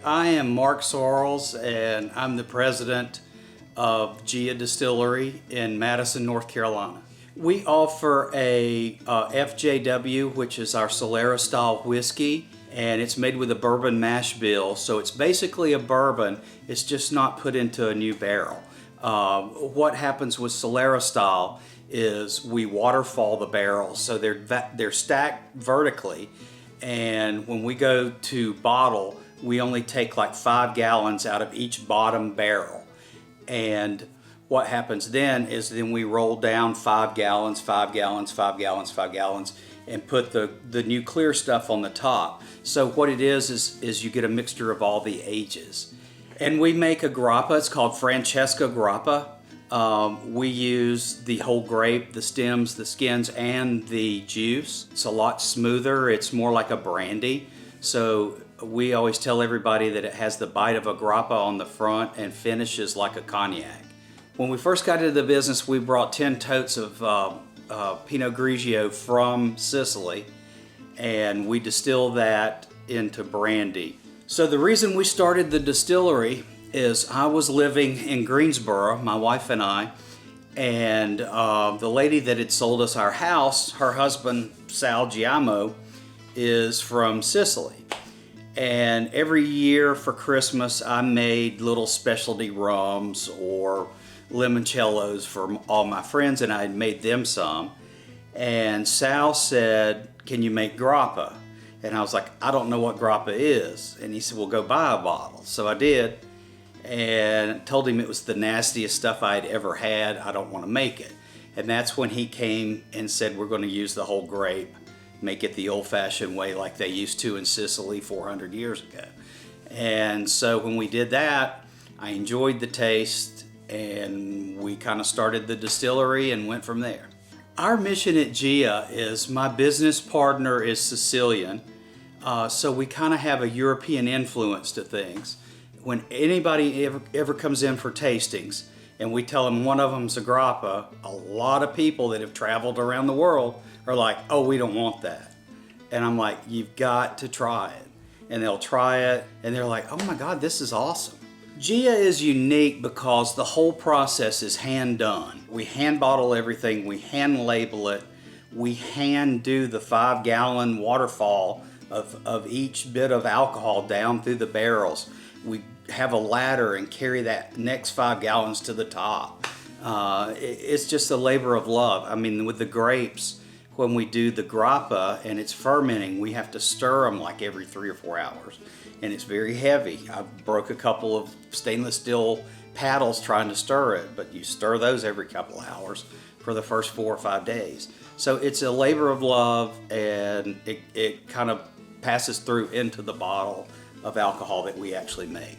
I am Mark Sorrells, and I'm the president of GIA Distillery in Madison, North Carolina. We offer a FJW, which is our Solera style whiskey, and it's made with a bourbon mash bill. So it's basically a bourbon, it's just not put into a new barrel. What happens with Solera style is we waterfall the barrels, so they're stacked vertically, and when we go to bottle, we only take like 5 gallons out of each bottom barrel. And what happens then is we roll down 5 gallons, 5 gallons, 5 gallons, 5 gallons, and put the new clear stuff on the top. So what it is you get a mixture of all the ages. And we make a grappa. It's called Francesca Grappa. We use the whole grape, the stems, the skins, and the juice. It's a lot smoother. It's more like a brandy. So we always tell everybody that it has the bite of a grappa on the front and finishes like a cognac. When we first got into the business, we brought 10 totes of Pinot Grigio from Sicily, and we distilled that into brandy. So the reason we started the distillery is I was living in Greensboro, my wife and I, and the lady that had sold us our house, her husband, Sal Giamo, is from Sicily. And every year for Christmas, I made little specialty rums or limoncellos for all my friends, and I had made them some. And Sal said, "Can you make grappa?" And I was like, "I don't know what grappa is." And he said, "Well, go buy a bottle." So I did, and told him it was the nastiest stuff I had ever had. I don't want to make it. And that's when he came and said, "We're going to use the whole grape, make it the old-fashioned way like they used to in Sicily 400 years ago." And so when we did that, I enjoyed the taste, and we kind of started the distillery and went from there. Our mission at GIA is, my business partner is Sicilian, so we kind of have a European influence to things. When anybody ever comes in for tastings and we tell them one of them's a grappa, a lot of people that have traveled around the world are like, "Oh, we don't want that." And I'm like, "You've got to try it." And they'll try it and they're like, "Oh my God, this is awesome." GIA is unique because the whole process is hand done. We hand bottle everything, we hand label it, we hand do the 5-gallon waterfall of each bit of alcohol down through the barrels. We have a ladder and carry that next 5 gallons to the top. It's just a labor of love. I mean, with the grapes, when we do the grappa and it's fermenting, we have to stir them like every 3 or 4 hours. And it's very heavy. I broke a couple of stainless steel paddles trying to stir it, but you stir those every couple of hours for the first 4 or 5 days. So it's a labor of love, and it kind of passes through into the bottle of alcohol that we actually make.